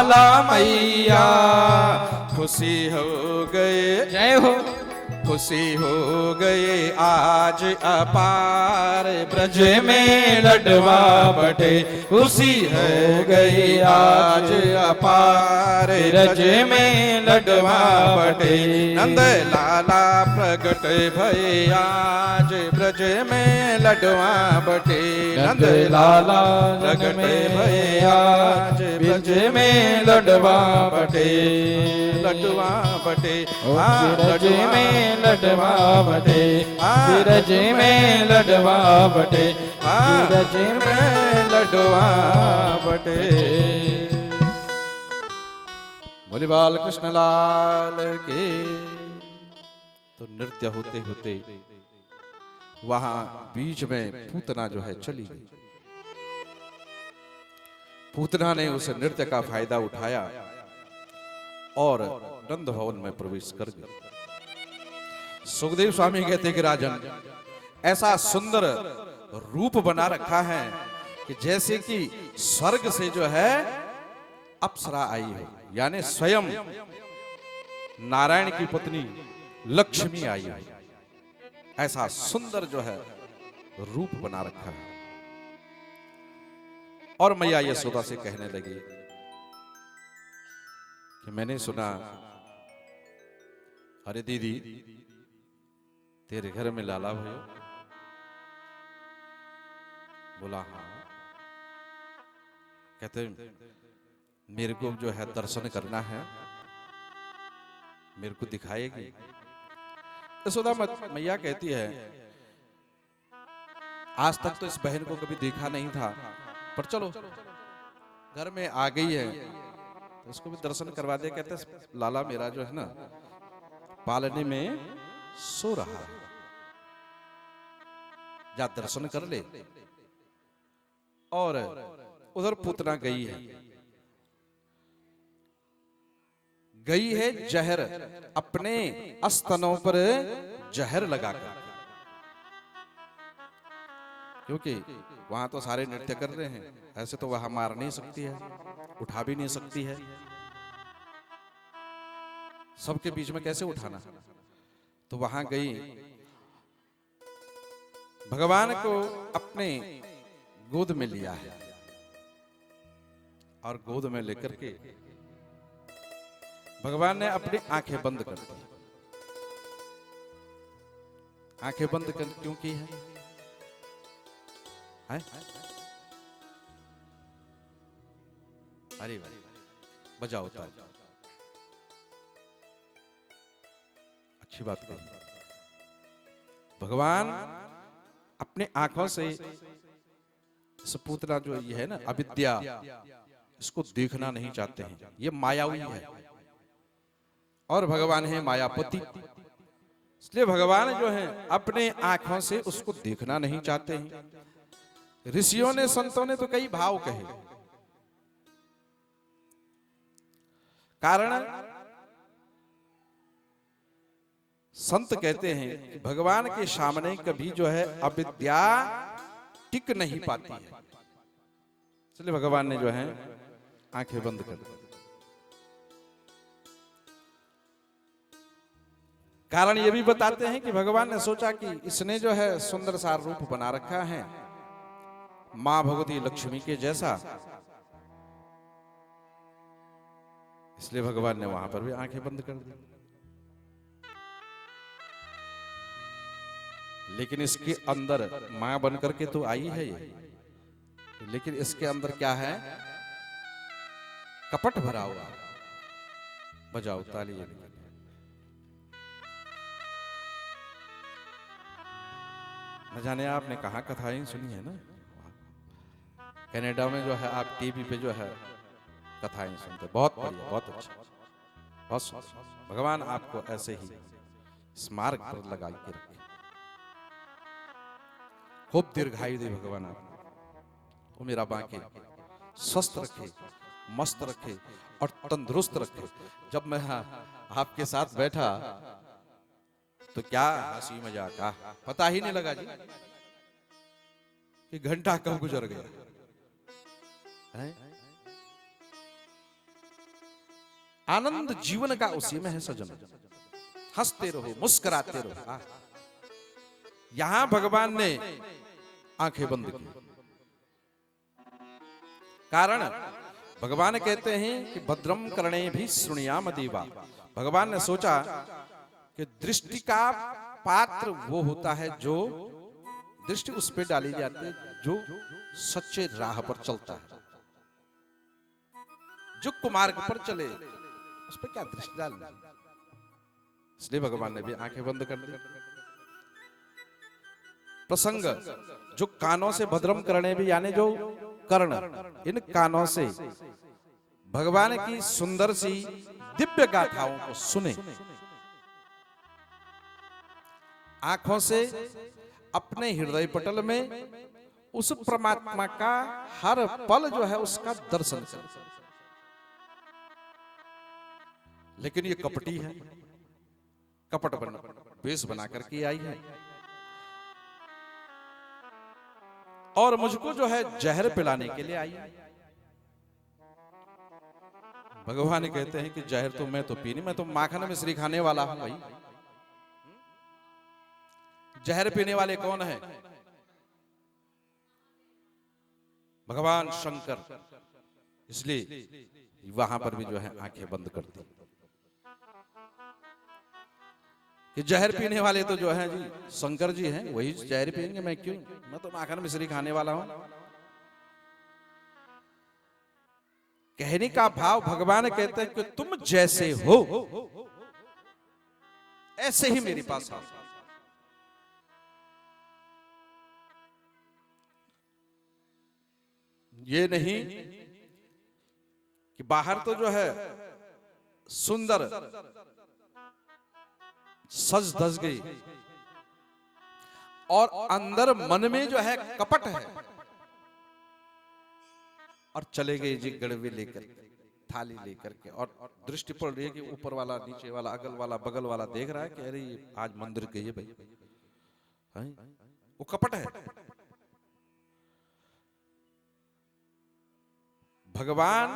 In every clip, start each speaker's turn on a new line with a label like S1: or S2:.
S1: लाला मैया खुशी हो गए,
S2: जय हो।
S1: खुशी हो गए आज अपार, ब्रज में लडवा बटे खुशी हो गई आज अपार, ब्रज में लडवा बटे। नंद लाला प्रगट भये आज ब्रज में लडवा बटे, नंद लाला प्रगट भये आज ब्रज में लडवा बटे, लडवा बटे,
S2: ब्रज में लडवा बटे, ब्रज में लडवा बटे,
S1: ब्रज में लडवा बटे। बोले बाल कृष्ण लाल के। तो नृत्य होते होते वहां बीच में पूतना जो है चली गई। पूतना ने उस नृत्य का फायदा उठाया और नंद भवन में प्रवेश कर गई। सुखदेव स्वामी कहते कि राजन, ऐसा सुंदर रूप बना रखा है कि जैसे कि स्वर्ग से जो है अप्सरा आई हो, यानी स्वयं नारायण की पत्नी लक्ष्मी आई हो। ऐसा सुंदर जो है रूप बना रखा है। और मैया यशोदा से कहने लगी कि मैंने सुना, अरे दीदी तेरे घर में लाला भयो? बोला हाँ। कहते मेरे को जो है दर्शन करना है, मेरे को दिखाएगी? यशोदा मैया कहती है, आज तक तो इस बहन को कभी देखा नहीं था, पर चलो घर में आ गई है तो उसको भी दर्शन करवा दे। कहते लाला मेरा जो है ना पालने में सो रहा है, जा दर्शन कर ले। और उधर पूतना गई है जहर अपने स्तनों पर जहर लगाकर, क्योंकि वहां तो सारे नृत्य कर रहे हैं। ऐसे तो वहां मार नहीं सकती है, उठा भी नहीं सकती है, सबके बीच में कैसे उठाना। तो वहां गई, भगवान को अपने गोद में लिया है और गोद में लेकर के भगवान ने अपनी आंखें बंद कर दी। आंखें बंद कर क्यों की है? अरे बजाओ ताल, अच्छी बात कही। भगवान अपने आंखों से पूतना जो ये है ना अविद्या, इसको देखना नहीं चाहते हैं। ये मायावी है और भगवान है मायापति, इसलिए भगवान जो है अपने आंखों से उसको देखना नहीं चाहते हैं। ऋषियों ने संतों ने तो कई भाव कहे, कारण संत कहते हैं कि भगवान के सामने कभी जो है अविद्या टिक नहीं पाती है, इसलिए भगवान ने जो है आंखें बंद कर दी। कारण ये भी बताते हैं कि भगवान ने सोचा कि इसने जो है सुंदर सा रूप बना रखा है मां भगवती लक्ष्मी के जैसा, इसलिए भगवान ने वहां पर भी आंखें बंद कर दी। लेकिन इसके अंदर मां बन करके तो आई है ये, लेकिन इसके अंदर क्या है? कपट भरा हुआ। बजाओ ताली। न जाने आपने कहाँ कथाएं सुनी है ना, कनाडा में जो है आप टीवी पे जो है कथाएं सुनते, बहुत बढ़िया, बहुत अच्छा, बहुत सुंदर। भगवान आपको ऐसे ही स्मारक पर लगा के रखे, खूब दीर्घायु दे भगवान आपको, वो मेरा बांके स्वस्थ रखे, मस्त रखे और तंदुरुस्त रखे। जब मैं आपके साथ बैठा तो क्या हंसी मजाक, पता ही नहीं लगा जी कि घंटा कब गुजर गया है। आनंद जीवन का उसी में है सजन। हंसते रहो, मुस्कुराते रहो। यहां भगवान ने आंखें बंद की। कारण भगवान कहते हैं कि भद्रम करणे भी शृणुयाम देवा। भगवान ने सोचा कि दृष्टि का पात्र वो होता है जो दृष्टि उस पे डाली जाती है जो सच्चे राह पर चलता है, जो कुमार्ग पर चले, उस पे क्या दृष्टि डालना। इसलिए भगवान ने भी आंखें बंद कर दी। प्रसंग जो कानों से भद्रम करने भी, यानी जो कर्ण, इन कानों से भगवान की सुंदर सी दिव्य गाथाओं को सुने, आंखों से अपने हृदय पटल में उस परमात्मा का हर पल जो है उसका दर्शन करे। लेकिन ये कपटी है, कपट बना वेश बना करके आई है और मुझको जो है जहर पिलाने के लिए आई है। भगवान कहते हैं कि जहर तो मैं तो पी नहीं, मैं तो माखन मिश्री खाने वाला हूं भाई। जहर पीने वाले कौन है? भगवान शंकर। इसलिए वहां पर भी जो है आंखें बंद कर दी कि जहर पीने वाले तो जो है जी शंकर जी हैं, वही जहर पिएंगे, मैं क्यों? मैं तो माखन मिश्री खाने वाला हूं। कहने का भाव भगवान कहते हैं कि तुम जैसे हो ऐसे ही मेरे पास आओ। ये नहीं कि बाहर तो जो है सुंदर सज धज गई और अंदर मन में जो है कपट है, और चले गए जी गड़वे लेकर, थाली लेकर के, और दृष्टि पड़ रही है कि ऊपर वाला, नीचे वाला, अगल वाला, बगल वाला देख रहा है कि अरे आज मंदिर गए भाई, वो कपट है। भगवान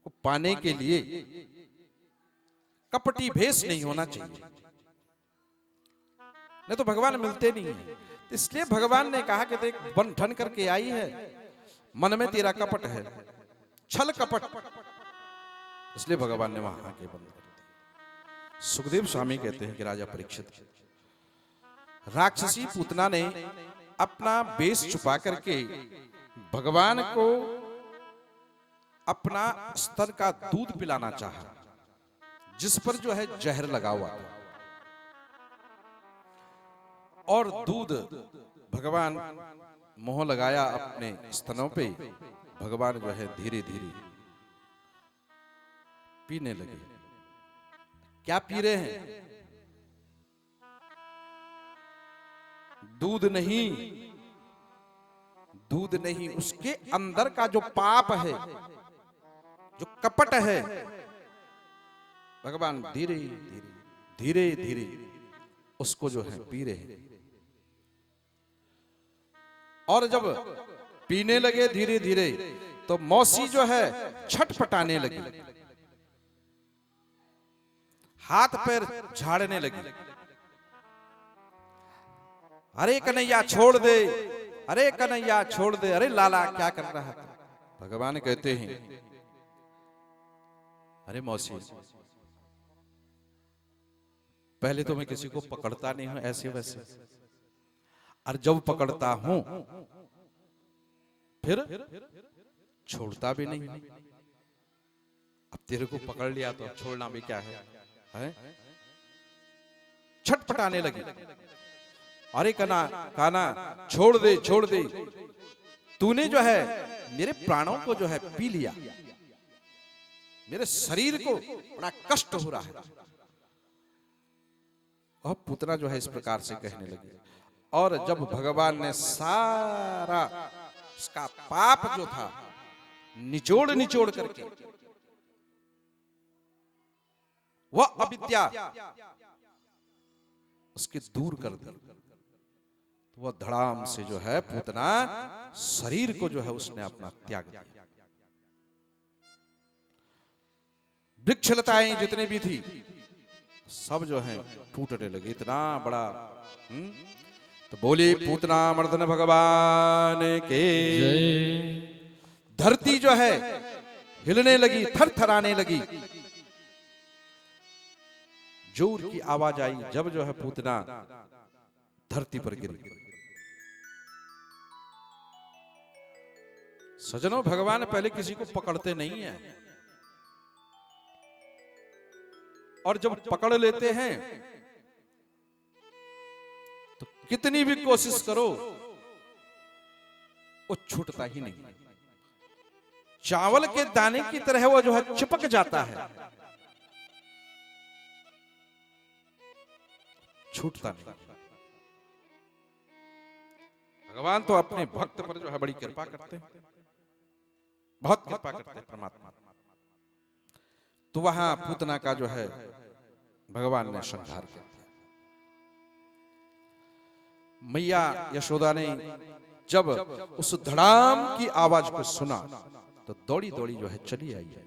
S1: को पाने के लिए कपटी भेष नहीं होना चाहिए, नहीं तो भगवान मिलते नहीं है। इसलिए भगवान ने कहा कि देख बन ठन करके आई है, मन में तेरा कपट है, छल कपट, इसलिए भगवान ने वहां आंखें बंद कर दी। सुखदेव स्वामी कहते हैं कि राजा परीक्षित, राक्षसी पूतना ने अपना बेस छुपा करके भगवान को अपना स्तर का दूध पिलाना चाहा, जिस पर जो है जहर लगा हुआ था, और दूध भगवान मोह लगाया अपने स्तनों पे, भगवान जो है धीरे धीरे पीने लगे। क्या पी रहे हैं? दूध नहीं, दूध नहीं, उसके अंदर का जो पाप है, जो कपट है, भगवान धीरे धीरे धीरे धीरे उसको जो है पी रहे हैं। और जब पीने लगे धीरे धीरे तो मौसी जो है छटपटाने लगी, हाथ पैर झाड़ने लगी। अरे कन्हैया छोड़ दे, अरे कन्हैया छोड़ दे, अरे लाला क्या कर रहा है? भगवान कहते हैं अरे मौसी, पहले तो मैं किसी को पकड़ता नहीं हूं ऐसे वैसे, और जब पकड़ता हूं फिर छोड़ता भी नहीं। अब तेरे को पकड़ लिया तो अब छोड़ना भी क्या है? छटपटाने लगी। अरे काना काना छोड़ दे, छोड़ दे, तूने जो है मेरे प्राणों को जो है पी लिया, मेरे शरीर को बड़ा कष्ट हो रहा है। और पुतना जो है इस प्रकार से कहने लगे। और जब भगवान ने सारा उसका पाप जो था निचोड़ निचोड़ करके, वह अविद्या उसके दूर कर दी, तो वह धड़ाम से जो है पुतना शरीर को जो है उसने अपना त्याग दिया। वृक्षलताएं जितनी भी थी सब जो है टूटने लगी, इतना बड़ा। तो बोली पूतना मर्दन भगवान के। धरती जो है हिलने लगी, थर थराने लगी। जोर की आवाज आई जब जो है पूतना धरती पर गिरी। सजनों, भगवान पहले किसी को पकड़ते नहीं है, और जब पकड़ लेते हैं तो कितनी भी कोशिश करो वो छूटता ही नहीं। चावल के दाने की तरह वो जो है चिपक जाता है, छूटता नहीं। भगवान तो अपने भक्त पर जो है बड़ी कृपा करते हैं, बहुत कृपा करते हैं परमात्मा। तो वहां पूतना का जो है भगवान ने संहार किया। मैया यशोदा ने जब उस धड़ाम की आवाज को सुना तो दौड़ी दौड़ी जो है चली आई है।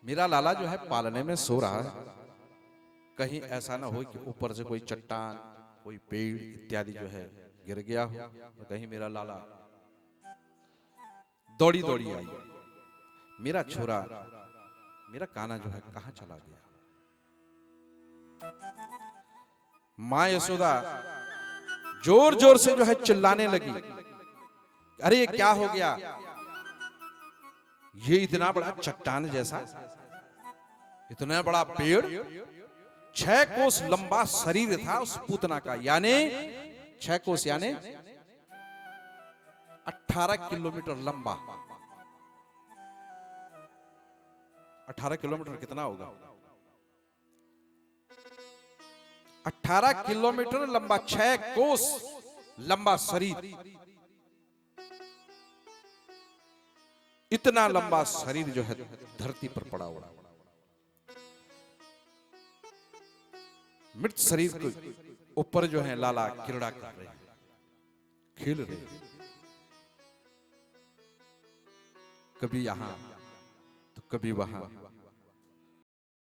S1: मेरा लाला जो है पालने में सो रहा है, कहीं ऐसा ना हो कि ऊपर से कोई चट्टान, कोई पेड़ इत्यादि जो है गिर गया हो, तो कहीं मेरा लाला। दौड़ी दौड़ी आई, मेरा छोरा, मेरा कान्हा जो है कहां चला गया। मां यशोदा जोर जोर से जो है चिल्लाने लगी, अरे ये क्या हो गया। ये इतना बड़ा चट्टान जैसा, इतना बड़ा पेड़, 6 कोस लंबा शरीर था उस पूतना का, यानी 6 कोस यानी 18 किलोमीटर लंबा। 18 किलोमीटर कितना होगा? 18 किलोमीटर लंबा, 6 कोस लंबा शरीर, इतना लंबा शरीर जो है धरती पर पड़ा हुआ। मृत शरीर के ऊपर जो है लाला क्रीड़ा कर रहे हैं, खेल रहे हैं, कभी यहां तो कभी वहां।